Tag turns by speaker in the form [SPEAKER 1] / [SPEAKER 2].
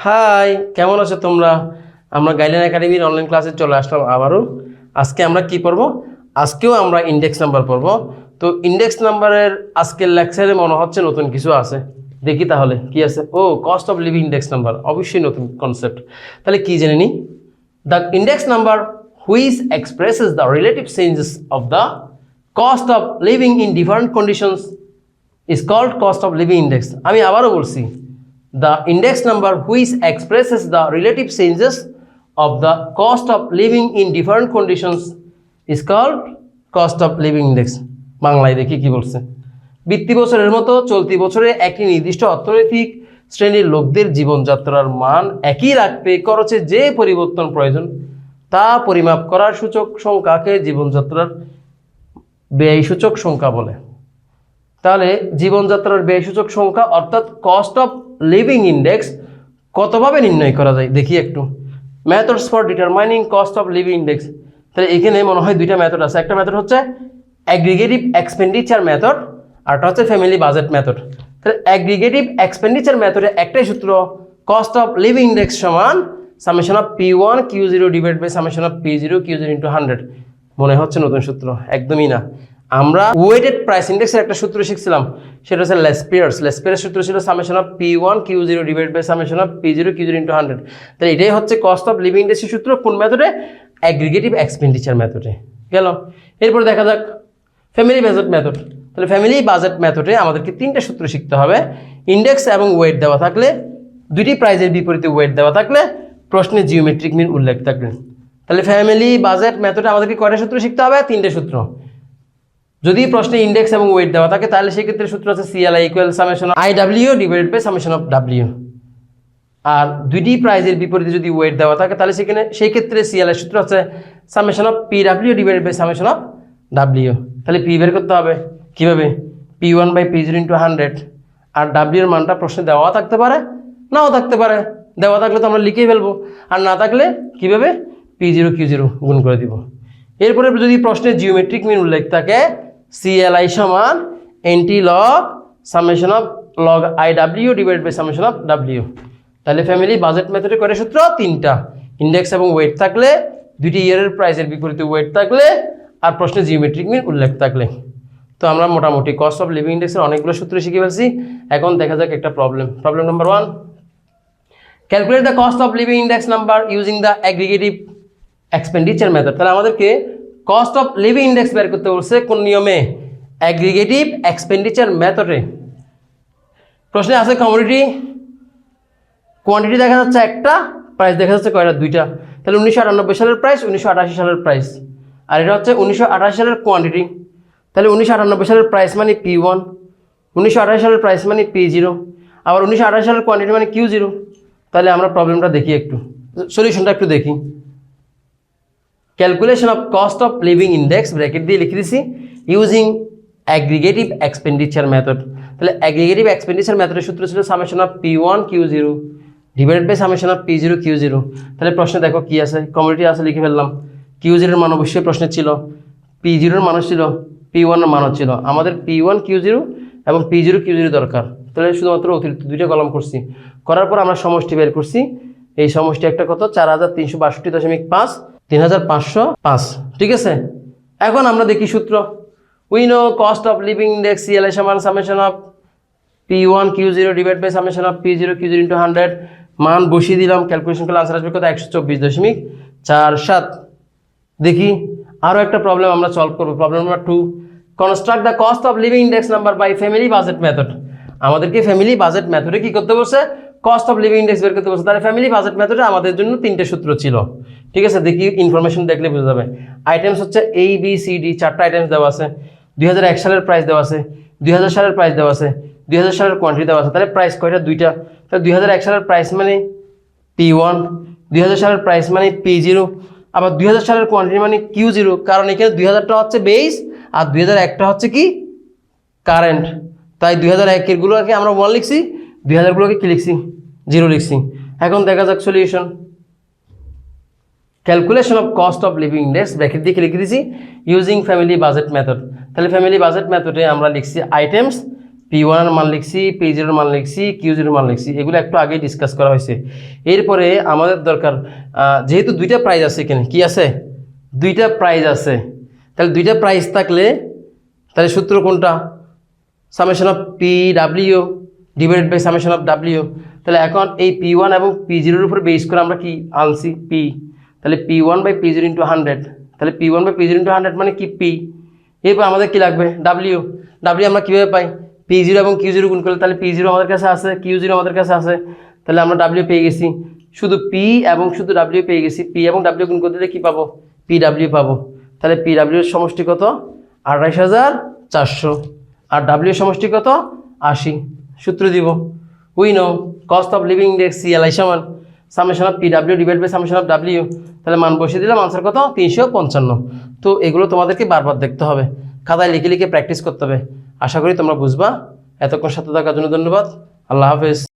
[SPEAKER 1] High, কেমন আছো তোমরা? আমরা গাইডলাইন একাডেমির অনলাইন ক্লাসে চলে আসলাম আবারও। আজকে আমরা কি পড়বো? আজকেও আমরা ইন্ডেক্স নাম্বার পড়বো। তো ইন্ডেক্স নাম্বারের আজকের লেকচারে মনে হচ্ছে নতুন কিছু আছে। দেখি তাহলে কি আছে। ও, cost of living index number, অবশ্যই নতুন কনসেপ্ট। তাহলে কি জেনে নিই। The index number which expresses the relative changes of the cost of living in different conditions is called cost of living index. আমি আবারও বলছি, the index number which expresses the relative changes of the cost of living in different conditions is called cost of living index. বাংলায় দেখি কি বলছে। বৃত্তি বছরের মতো চলতি বছরে একটি নির্দিষ্ট অর্থনৈতিক শ্রেণীর লোকদের জীবনযাত্রার মান একই রাখতে খরচে যে পরিবর্তন প্রয়োজন তা পরিমাপ করার সূচক সংখ্যাকে জীবনযাত্রার ব্যয় সূচক সংখ্যা বলে। তাহলে জীবনযাত্রার ব্যয় সূচক সংখ্যা অর্থাৎ কস্ট অফ লিভিং ইন্ডেক্স কতভাবে নির্ণয় করা যায় দেখি একটু। Methods for determining cost of living index. তাহলে এখানে মনে হয় দুইটা মেথড আছে। একটা মেথড হচ্ছে অ্যাগ্রিগেটিভ এক্সপেন্ডিচার মেথড, আরটা হচ্ছে ফ্যামিলি বাজেট মেথড। তাহলে অ্যাগ্রিগেটিভ এক্সপেন্ডিচার মেথডে একটাই সূত্র, কস্ট অফ লিভিং ইন্ডেক্স সমান summation of P1 Q0 divide by summation of P0 Q0 into 100। মনে হচ্ছে নতুন সূত্র? একদমই না। আমরা ওয়েটেড প্রাইস ইন্ডেক্সের একটা সূত্র শিখছিলাম, সেটা হচ্ছে লেসপিয়ার্স সূত্র ছিল summation of P1 Q0 divide by summation of P0 Q0 into 100। তাহলে এটাই হচ্ছে কস্ট অফ লিভিং ইন্ডেক্সের সূত্র। কোন মেথডে? অ্যাগ্রিগেটিভ এক্সপেন্ডিচার মেথডে। গেল। এরপর দেখা যাক ফ্যামিলি বাজেট মেথড। তাহলে ফ্যামিলি বাজেট মেথডে আমাদেরকে তিনটা সূত্র শিখতে হবে। ইন্ডেক্স এবং ওয়েট দেওয়া থাকলে, দুটি প্রাইজের বিপরীতে ওয়েট দেওয়া থাকলে, প্রশ্নে জিওমেট্রিক মিন উল্লেখ থাকবে। তাহলে ফ্যামিলি বাজেট মেথডে আমাদেরকে কয়টা সূত্র শিখতে হবে? তিনটে সূত্র। যদি প্রশ্নে ইন্ডেক্স এবং ওয়েট দেওয়া থাকে তাহলে সেই ক্ষেত্রে সূত্র আছে CLI equal summation IW divided by summation of W। আর দুইটি প্রাইজের বিপরীতে যদি ওয়েট দেওয়া থাকে তাহলে সেই ক্ষেত্রে CLI সূত্র আছে summation of PW divided by summation of W। তাহলে P বের করতে হবে কিভাবে? P1 by P0 into 100। R W এর মানটা প্রশ্নে দেওয়া থাকতে পারে, নাও থাকতে পারে। দেওয়া থাকলে তো আমরা লিখেই ফেলবো, আর না থাকলে কিভাবে? P0 Q0 গুণ করে দিব। এরপরে যদি প্রশ্নে জিওমেট্রিক মিন উল্লেখ থাকে, CLI সমান NT log summation of log IW divide by summation of W। তাহলে ফ্যামিলি বাজেট মেথডে করে সূত্র তিনটা, ইন্ডেক্স এবং ওয়েট থাকলে, দুইটি ইয়ারের প্রাইসের বিপরীতে ওয়েট থাকলে, আর প্রশ্নে জিওমেট্রিক মিন উল্লেখ থাকলে। তো আমরা মোটামুটি কস্ট অফ লিভিং ইন্ডেক্সের অনেকগুলো সূত্র শিখে ফেলছি। এখন দেখা যাক একটা problem number 1। Calculate the cost of living index number using the aggregative expenditure method. তাহলে আমাদেরকে কস্ট অফ লিভিং ইন্ডেক্স বের করতে বলছে কোন নিয়মে? অ্যাগ্রিগেটিভ এক্সপেন্ডিচার মেথডে। প্রশ্নে আছে কমোডিটি, কোয়ান্টিটি দেখা যাচ্ছে একটা, প্রাইস দেখা যাচ্ছে কয়টা? দুইটা। তাহলে 1998 সালের প্রাইস, 1988 সালের প্রাইস, আর এটা হচ্ছে 1988 সালের কোয়ান্টিটি। তাহলে 1998 সালের প্রাইস মানে P1, 1988 সালের প্রাইস মানে P0, আবার 1988 সালের কোয়ান্টিটি মানে Q0। তাহলে আমরা প্রবলেমটা দেখি, একটু সলিউশনটা একটু দেখি। Calculation of cost of living index bracket দিয়ে লিখে দিছি ইউজিং অ্যাগ্রিগেটিভ এক্সপেন্ডিচার মেথড। তাহলে অ্যাগ্রিগেটিভ এক্সপেন্ডিচার মেথডের সূত্র ছিল summation of P1 Q0 divided by summation of P0 Q0। তাহলে প্রশ্নে দেখো কি আছে, কমোডিটি আছে, লিখে ফেললাম। Q0 এর মান অবশ্যই প্রশ্নে ছিল, P0 এর মানও ছিল, P1 এর মানও ছিল। আমাদের P1 Q0 এবং P0 Q0 দরকার। তাহলে শুধুমাত্র অতিরিক্ত দুইটা কলাম করছি, করার পর আমরা সমষ্টি বের করছি। এই সমষ্টি একটা কত? 4362.5 3505। ঠিক আছে। এখন আমরা দেখি সূত্র। We know cost of living index CLI সমান summation of P1 Q0 divide by summation of P0 Q0 into 100। মান বসিয়ে দিলাম, ক্যালকুলেশন করলে আনসার আসবে কত? 124.47। দেখি আরও একটা প্রবলেম আমরা সলভ করবো। Problem number 2। Construct the cost of living index number by family budget method. আমাদেরকে ফ্যামিলি বাজেট মেথডে কি করতে বলছে? কস্ট অফ লিভিং ইন্ডেক্স বের করতে বলছে। তাহলে ফ্যামিলি বাজেট মেথডে আমাদের জন্য তিনটে সূত্র ছিল। ঠিক আছে, দেখি ইনফরমেশন দেখলে বোঝা যাবে। আইটেমস হচ্ছে ABCD, চারটা আইটেমস দেওয়া আছে। 2001 সালের প্রাইস দেওয়া আছে, 2000 সালের প্রাইস দেওয়া আছে, 2000 সালের কোয়ান্টিটি দেওয়া আছে। তাহলে প্রাইস কয়টা? দুইটা। তাহলে 2001 সালের প্রাইস মানে P1, 2000 সালের প্রাইস মানে P0, আবার 2000 সালের কোয়ান্টিটি মানে Q0। কারণ এখানে 2000টা হচ্ছে বেস আর 2001টা হচ্ছে কি? কারেন্ট। তাই 2001 এর গুলোকে আমরা 1 লিখছি, 2000 গুলোকে কি লিখছি? 0 লিখছি। এখন দেখা যাক solution. Calculation of cost of living index bracket দিয়ে লিখে দিয়েছি ইউজিং ফ্যামিলি বাজেট মেথড। তাহলে ফ্যামিলি বাজেট মেথডে আমরা লিখছি আইটেমস P1 এর মান লিখছি, P0 এর মান লিখছি, Q0 এর মান লিখছি, এগুলো একটু আগেই ডিসকাস করা হয়েছে। এরপরে আমাদের দরকার যেহেতু দুইটা প্রাইজ আছে এখানে, কি আছে, দুইটা প্রাইজ আছে, তাহলে দুইটা প্রাইজ থাকলে তাহলে সূত্র কোনটা, summation of PW divided by summation of W। তাহলে এখন এই P1 এবং P0 এর উপর বেস করে আমরা কি আনছি P, তাহলে P1 বাই P0 ইন্টু 100, তাহলে P1 বাই P0 ইন্টু 100 মানে কি P। এরপর আমাদের কি লাগবে W, W আমরা কীভাবে পাই, P0 এবং Q0 গুণ করলে তাহলে P0 আমাদের কাছে আছে, Q0 আমাদের কাছে আছে, তাহলে আমরা W পেয়ে গেছি, শুধু P এবং শুধু W পেয়ে গেছি, P এবং W গুণ করতে দিলে কী পাবো, PW পাবো। তাহলে PW এর সমষ্টি কত, 28,400, আর W এর সমষ্টি কত, 80। সূত্র দিব, we know cost of living index CLI সমান summation of PW divide by summation of W। তাহলে মান বসিয়ে দিলাম, আনসার কত, 355। তো এগুলো তোমাদেরকে বারবার দেখতে হবে, খাতায় লিখে লিখে প্র্যাকটিস করতে হবে। আশা করি তোমরা বুঝবা। এতক্ষণ সাথে থাকার জন্য ধন্যবাদ। আল্লাহ হাফেজ।